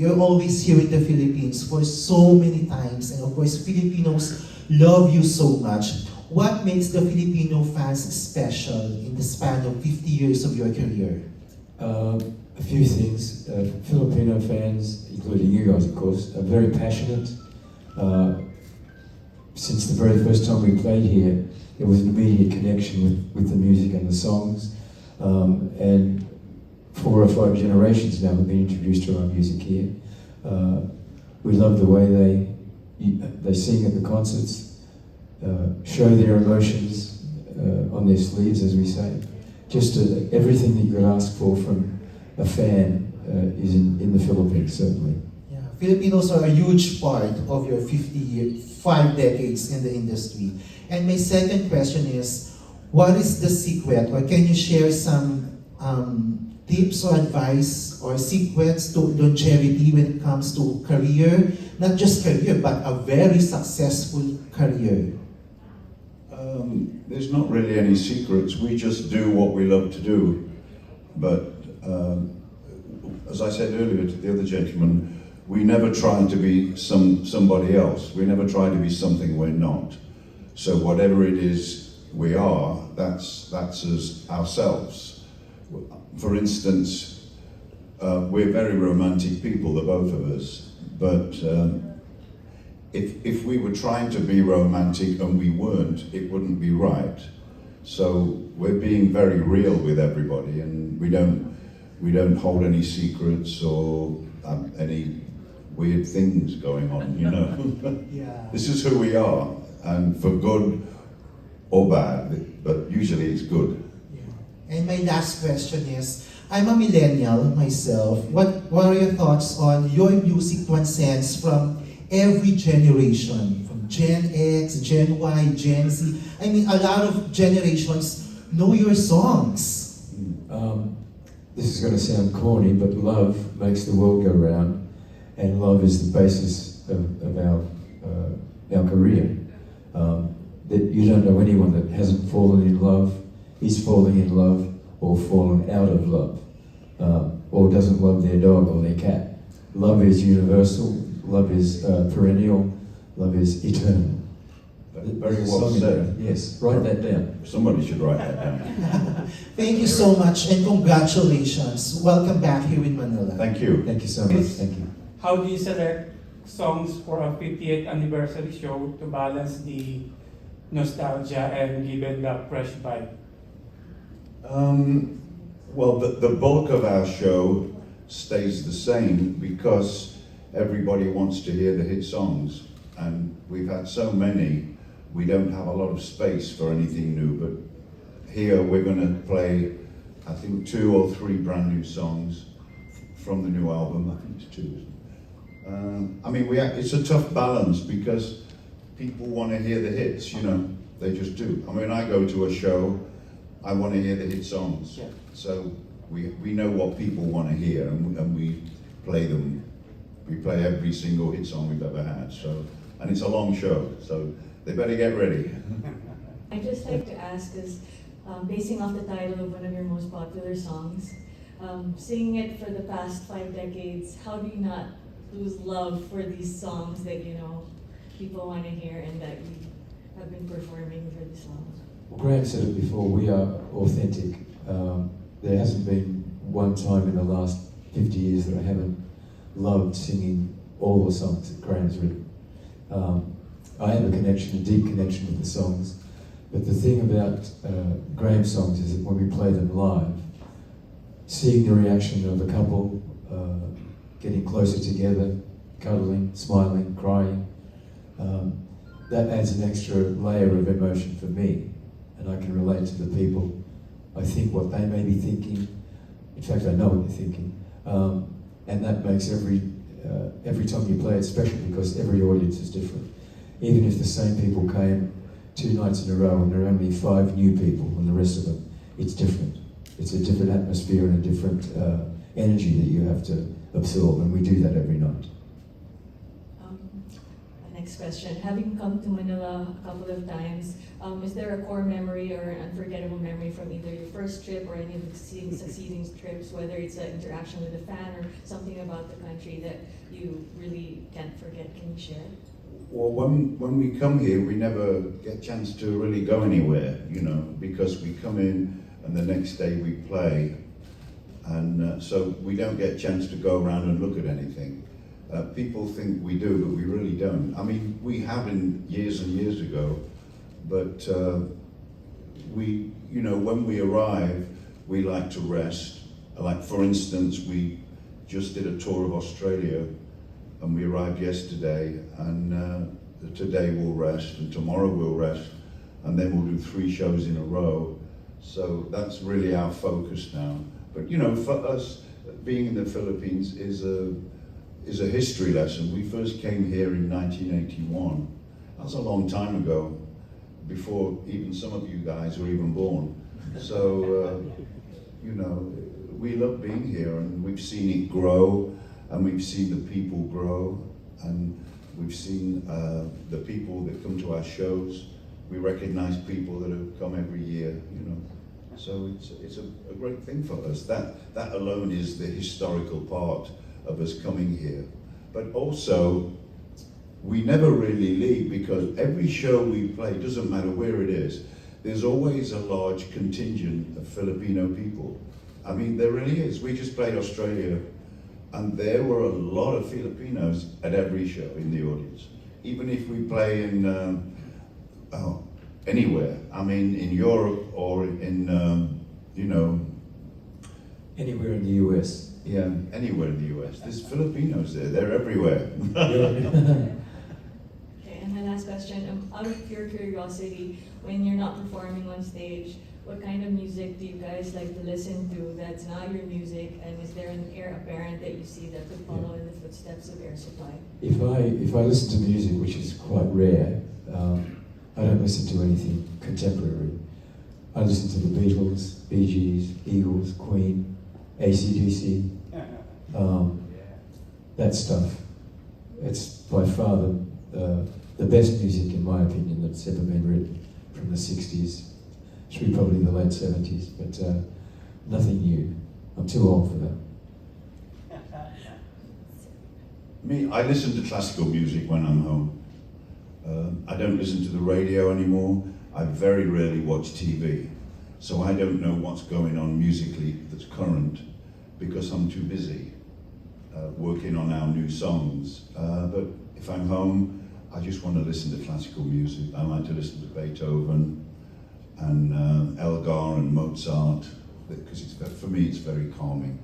You're always here in the Philippines for so many times, and of course, Filipinos love you so much. What makes the Filipino fans special in the span of 50 years of your career? A few things. Filipino fans, including you guys, of course, are very passionate. Since the very first time we played here, there was an immediate connection with the music and the songs. And 4 or 5 generations now have been introduced to our music here. We love the way they sing at the concerts, show their emotions on their sleeves, as we say. Just everything that you could ask for from a fan is in the Philippines, certainly. Yeah, Filipinos are a huge part of your 5 decades in the industry. And my second question is, what is the secret, or can you share some tips or advice or secrets to longevity when it comes to career? Not just career, but a very successful career. There's not really any secrets. We just do what we love to do. But as I said earlier to the other gentleman, we never try to be somebody else. We never try to be something we're not. So whatever it is we are, that's us ourselves. For instance, we're very romantic people, the both of us. But if we were trying to be romantic and we weren't, it wouldn't be right. So we're being very real with everybody, and we don't hold any secrets or any weird things going on, you know. Yeah. This is who we are, and for good or bad, but usually it's good. Yeah. And my last question is, I'm a millennial myself. What are your thoughts on your music transcends from every generation, from Gen X, Gen Y, Gen Z? I mean, a lot of generations know your songs. This is going to sound corny, but love makes the world go round, and love is the basis of our career. That you don't know anyone that hasn't fallen in love, is falling in love, or fallen out of love, or doesn't love their dog or their cat. Love is universal, love is perennial, love is eternal. Very well said. Yes, write that down. Somebody should write that down. Thank you so much and congratulations. Welcome back here in Manila. Thank you. Thank you so much. Thank you. How do you select songs for a 50th anniversary show to balance the nostalgia and given the fresh vibe? Well, the bulk of our show stays the same because everybody wants to hear the hit songs, and we've had so many, we don't have a lot of space for anything new. But here we're going to play, I think, 2 or 3 brand new songs from the new album. I think it's 2. I mean, it's a tough balance because people want to hear the hits, you know, they just do. I mean, I go to a show, I want to hear the hit songs. Yeah. So we know what people want to hear, and we play them. We play every single hit song we've ever had. So, and it's a long show, so they better get ready. I'd just like to ask is, basing off the title of one of your most popular songs, singing it for the past 5 decades, how do you not lose love for these songs that you know people want to hear and that you have been performing for these songs? Well, Graham said it before, we are authentic. There hasn't been one time in the last 50 years that I haven't loved singing all the songs that Graham's written. I have a connection, a deep connection with the songs, but the thing about Graham's songs is that when we play them live, seeing the reaction of a couple, getting closer together, cuddling, smiling, crying, that adds an extra layer of emotion for me, and I can relate to the people. I think what they may be thinking, in fact I know what they're thinking, and that makes every time you play it special because every audience is different. Even if the same people came 2 nights in a row and there are only 5 new people and the rest of them, it's different. It's a different atmosphere and a different energy that you have to absorb, and we do that every night. A Next question. Having come to Manila a couple of times, is there a core memory or an unforgettable memory from either your first trip or any of the succeeding trips, whether it's an interaction with a fan or something about the country that you really can't forget? Can you share? Well, when we come here, we never get a chance to really go anywhere, you know, because we come in and the next day we play, and so we don't get a chance to go around and look at anything. People think we do, but we really don't. I mean, we have in years and years ago, but we, you know, when we arrive, we like to rest. Like, for instance, we just did a tour of Australia, and we arrived yesterday, and today we'll rest, and tomorrow we'll rest, and then we'll do 3 shows in a row. So that's really our focus now. But you know, for us, being in the Philippines is a history lesson. We first came here in 1981. That was a long time ago, before even some of you guys were even born. So, you know, we love being here, and we've seen it grow, and we've seen the people grow, and we've seen the people that come to our shows. We recognize people that have come every year, you know. So it's a great thing for us. That alone is the historical part of us coming here. But also, we never really leave, because every show we play, doesn't matter where it is, there's always a large contingent of Filipino people. I mean, there really is. We just played Australia, and there were a lot of Filipinos at every show in the audience. Even if we play in anywhere, I mean, in Europe or in, you know, Anywhere in the US. yeah, anywhere in the US. There's Filipinos there, they're everywhere. Okay, and my last question, out of pure curiosity, when you're not performing on stage, what kind of music do you guys like to listen to that's not your music, and is there an heir apparent that you see that could follow in the footsteps of Air Supply? If I listen to music, which is quite rare, I don't listen to anything contemporary. I listen to the Beatles, Bee Gees, Eagles, Queen, AC/DC, that stuff. It's by far the best music, in my opinion, that's ever been written, from the 60s through probably the late 70s, but nothing new. I'm too old for that. Me, I listen to classical music when I'm home. I don't listen to the radio anymore. I very rarely watch TV, so I don't know what's going on musically that's current, because I'm too busy working on our new songs. But if I'm home, I just want to listen to classical music. I like to listen to Beethoven and Elgar and Mozart, because for me it's very calming.